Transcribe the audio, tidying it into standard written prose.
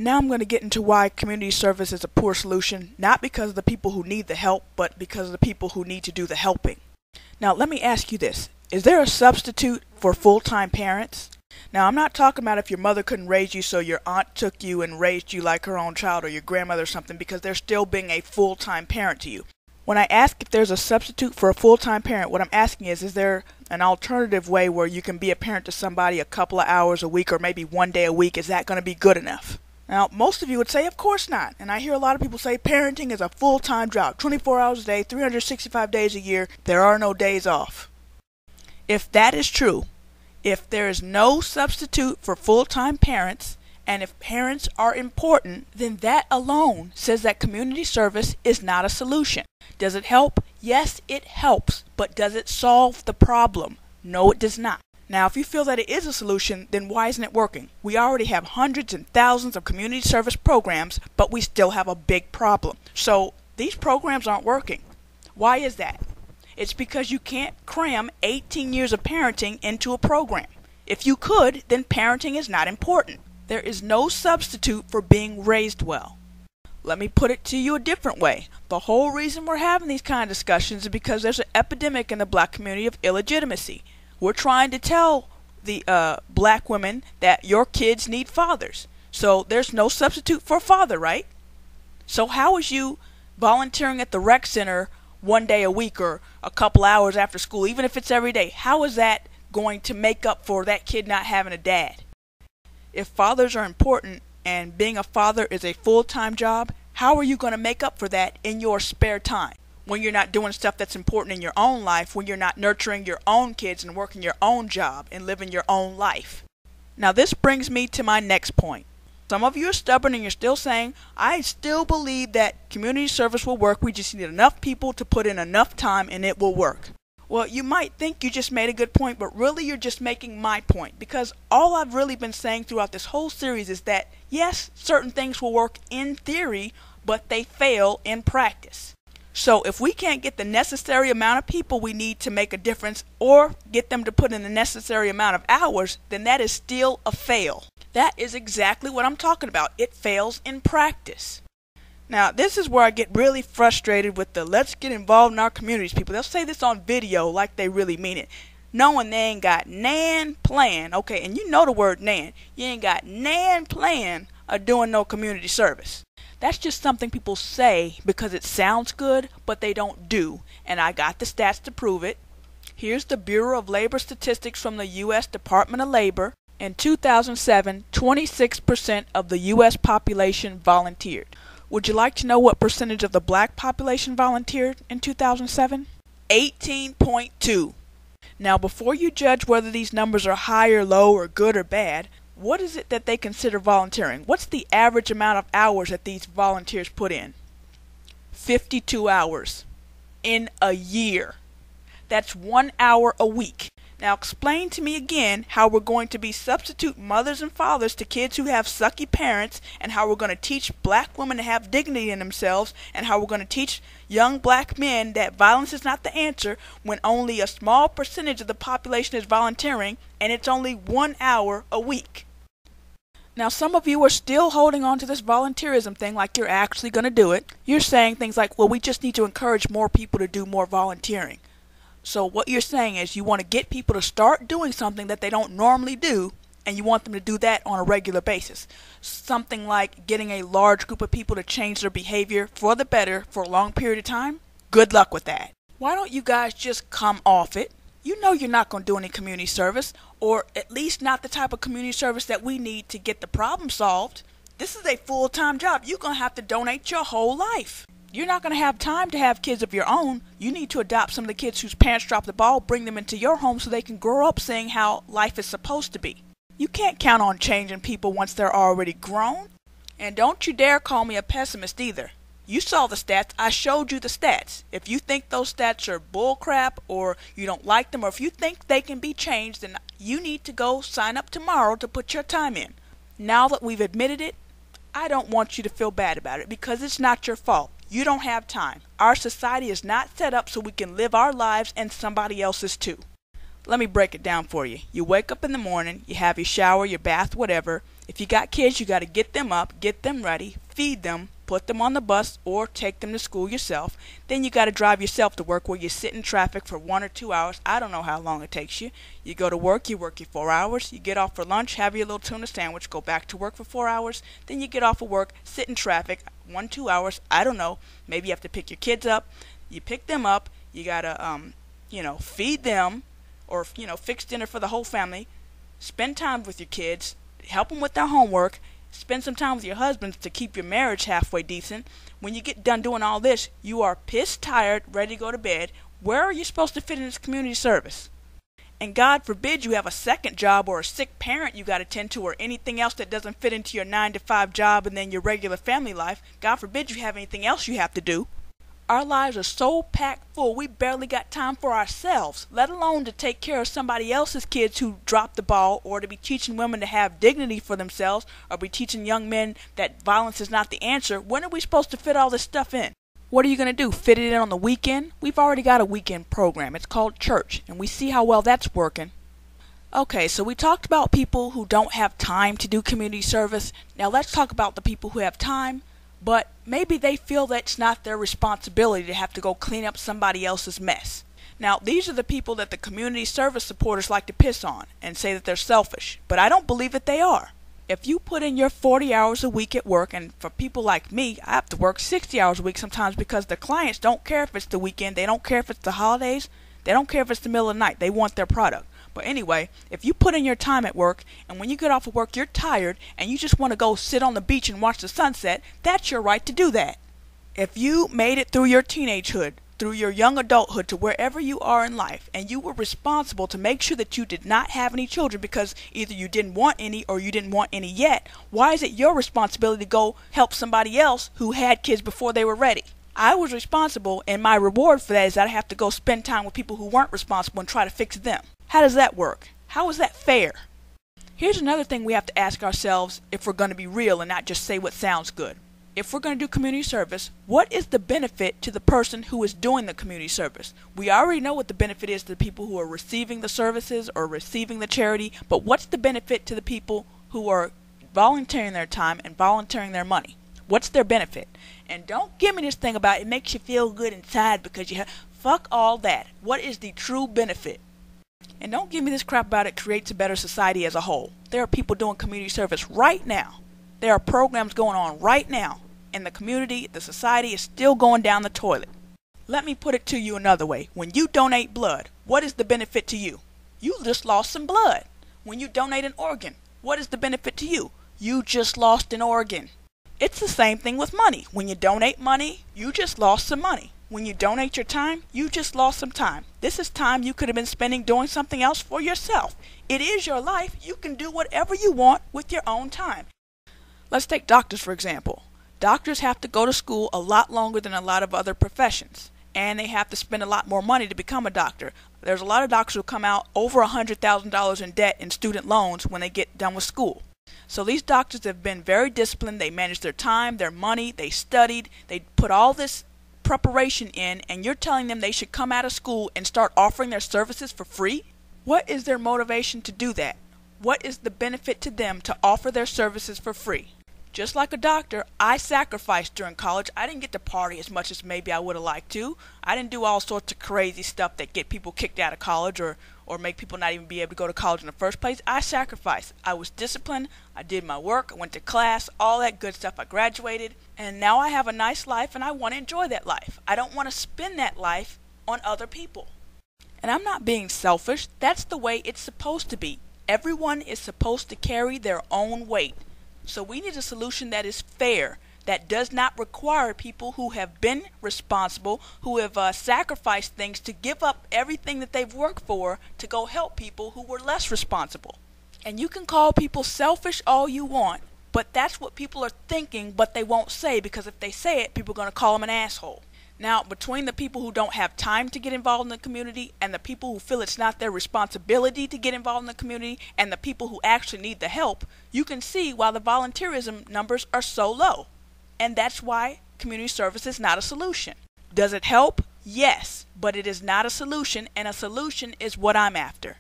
Now I'm going to get into why community service is a poor solution, not because of the people who need the help, but because of the people who need to do the helping. Now let me ask you this. Is there a substitute for full-time parents? Now I'm not talking about if your mother couldn't raise you so your aunt took you and raised you like her own child, or your grandmother or something, because they're still being a full-time parent to you. When I ask if there's a substitute for a full-time parent, what I'm asking is there an alternative way where you can be a parent to somebody a couple of hours a week or maybe one day a week? Is that going to be good enough? Now, most of you would say, of course not. And I hear a lot of people say parenting is a full-time job, 24 hours a day, 365 days a year. There are no days off. If that is true, if there is no substitute for full-time parents, and if parents are important, then that alone says that community service is not a solution. Does it help? Yes, it helps. But does it solve the problem? No, it does not. Now, if you feel that it is a solution, then why isn't it working? We already have hundreds and thousands of community service programs, but we still have a big problem. So these programs aren't working. Why is that? It's because you can't cram 18 years of parenting into a program. If you could, then parenting is not important. There is no substitute for being raised well. Let me put it to you a different way. The whole reason we're having these kind of discussions is because there's an epidemic in the black community of illegitimacy. We're trying to tell the black women that your kids need fathers. So there's no substitute for a father, right? So how is you volunteering at the rec center one day a week or a couple hours after school, even if it's every day, how is that going to make up for that kid not having a dad? If fathers are important and being a father is a full-time job, how are you going to make up for that in your spare time? When you're not doing stuff that's important in your own life, when you're not nurturing your own kids and working your own job and living your own life. Now this brings me to my next point. Some of you are stubborn and you're still saying, I still believe that community service will work, we just need enough people to put in enough time and it will work. Well, you might think you just made a good point, but really you're just making my point, because all I've really been saying throughout this whole series is that yes, certain things will work in theory, but they fail in practice. So if we can't get the necessary amount of people we need to make a difference or get them to put in the necessary amount of hours, then that is still a fail. That is exactly what I'm talking about. It fails in practice. Now, this is where I get really frustrated with the let's get involved in our communities people. They'll say this on video like they really mean it, knowing they ain't got nan plan. Okay, and you know the word nan. You ain't got nan plan of doing no community service. That's just something people say because it sounds good, but they don't do. And I got the stats to prove it. Here's the Bureau of Labor Statistics from the U.S. Department of Labor. In 2007, 26% of the U.S. population volunteered. Would you like to know what percentage of the black population volunteered in 2007? 18.2. Now, before you judge whether these numbers are high or low or good or bad, what is it that they consider volunteering? What's the average amount of hours that these volunteers put in? 52 hours in a year. That's 1 hour a week. Now explain to me again how we're going to be substitute mothers and fathers to kids who have sucky parents, and how we're going to teach black women to have dignity in themselves, and how we're going to teach young black men that violence is not the answer when only a small percentage of the population is volunteering and it's only 1 hour a week. Now some of you are still holding on to this volunteerism thing like you're actually going to do it. You're saying things like, well, we just need to encourage more people to do more volunteering. So what you're saying is you want to get people to start doing something that they don't normally do, and you want them to do that on a regular basis. Something like getting a large group of people to change their behavior for the better for a long period of time. Good luck with that. Why don't you guys just come off it? You know you're not going to do any community service, or at least not the type of community service that we need to get the problem solved. This is a full-time job. You're going to have to donate your whole life. You're not going to have time to have kids of your own. You need to adopt some of the kids whose parents dropped the ball, bring them into your home so they can grow up seeing how life is supposed to be. You can't count on changing people once they're already grown. And don't you dare call me a pessimist either. You saw the stats. I showed you the stats. If you think those stats are bullcrap, or you don't like them, or if you think they can be changed, then you need to go sign up tomorrow to put your time in. Now that we've admitted it, I don't want you to feel bad about it, because it's not your fault. You don't have time. Our society is not set up so we can live our lives and somebody else's too. Let me break it down for you. You wake up in the morning, you have your shower, your bath, whatever. If you got kids, you got to get them up, get them ready, feed them, put them on the bus or take them to school yourself. Then you got to drive yourself to work where you sit in traffic for 1 or 2 hours. I don't know how long it takes you. You go to work, you work your 4 hours, you get off for lunch, have your little tuna sandwich, go back to work for 4 hours. Then you get off of work, sit in traffic 1, 2 hours. I don't know. Maybe you have to pick your kids up. You pick them up. You got to, feed them or, fix dinner for the whole family. Spend time with your kids. Help them with their homework. Spend some time with your husbands to keep your marriage halfway decent. When you get done doing all this, you are pissed tired, ready to go to bed. Where are you supposed to fit in this community service? And God forbid you have a second job or a sick parent you got to tend to or anything else that doesn't fit into your 9-to-5 job and then your regular family life. God forbid you have anything else you have to do. Our lives are so packed full, we barely got time for ourselves, let alone to take care of somebody else's kids who dropped the ball, or to be teaching women to have dignity for themselves, or be teaching young men that violence is not the answer. When are we supposed to fit all this stuff in? What are you going to do, fit it in on the weekend? We've already got a weekend program. It's called church, and we see how well that's working. Okay, so we talked about people who don't have time to do community service. Now let's talk about the people who have time, but maybe they feel that it's not their responsibility to have to go clean up somebody else's mess. Now, these are the people that the community service supporters like to piss on and say that they're selfish, but I don't believe that they are. If you put in your 40 hours a week at work, and for people like me, I have to work 60 hours a week sometimes because the clients don't care if it's the weekend, they don't care if it's the holidays, they don't care if it's the middle of the night, they want their product. But anyway, if you put in your time at work, and when you get off of work you're tired, and you just want to go sit on the beach and watch the sunset, that's your right to do that. If you made it through your teenagehood, through your young adulthood, to wherever you are in life, and you were responsible to make sure that you did not have any children because either you didn't want any or you didn't want any yet, why is it your responsibility to go help somebody else who had kids before they were ready? I was responsible, and my reward for that is that I have to go spend time with people who weren't responsible and try to fix them. How does that work? How is that fair? Here's another thing we have to ask ourselves if we're going to be real and not just say what sounds good. If we're going to do community service, what is the benefit to the person who is doing the community service? We already know what the benefit is to the people who are receiving the services or receiving the charity, but what's the benefit to the people who are volunteering their time and volunteering their money? What's their benefit? And don't give me this thing about it makes you feel good inside because you have... Fuck all that. What is the true benefit? And don't give me this crap about it creates a better society as a whole. There are people doing community service right now. There are programs going on right now. And the community, the society is still going down the toilet. Let me put it to you another way. When you donate blood, what is the benefit to you? You just lost some blood. When you donate an organ, what is the benefit to you? You just lost an organ. It's the same thing with money. When you donate money, you just lost some money. When you donate your time, you just lost some time. This is time you could have been spending doing something else for yourself. It is your life. You can do whatever you want with your own time. Let's take doctors, for example. Doctors have to go to school a lot longer than a lot of other professions, and they have to spend a lot more money to become a doctor. There's a lot of doctors who come out over $100,000 in debt in student loans when they get done with school. So these doctors have been very disciplined. They managed their time, their money, they studied, they put all this preparation in, and you're telling them they should come out of school and start offering their services for free? What is their motivation to do that? What is the benefit to them to offer their services for free? Just like a doctor, I sacrificed during college. I didn't get to party as much as maybe I would have liked to. I didn't do all sorts of crazy stuff that get people kicked out of college or make people not even be able to go to college in the first place. I sacrificed. I was disciplined. I did my work. I went to class, all that good stuff. I graduated, and now I have a nice life, and I want to enjoy that life. I don't want to spend that life on other people. And I'm not being selfish. That's the way it's supposed to be. Everyone is supposed to carry their own weight. So we need a solution that is fair, that does not require people who have been responsible, who have sacrificed things to give up everything that they've worked for to go help people who were less responsible. And you can call people selfish all you want, but that's what people are thinking, but they won't say, because if they say it, people are going to call them an asshole. Now, between the people who don't have time to get involved in the community and the people who feel it's not their responsibility to get involved in the community and the people who actually need the help, you can see why the volunteerism numbers are so low. And that's why community service is not a solution. Does it help? Yes, but it is not a solution, and a solution is what I'm after.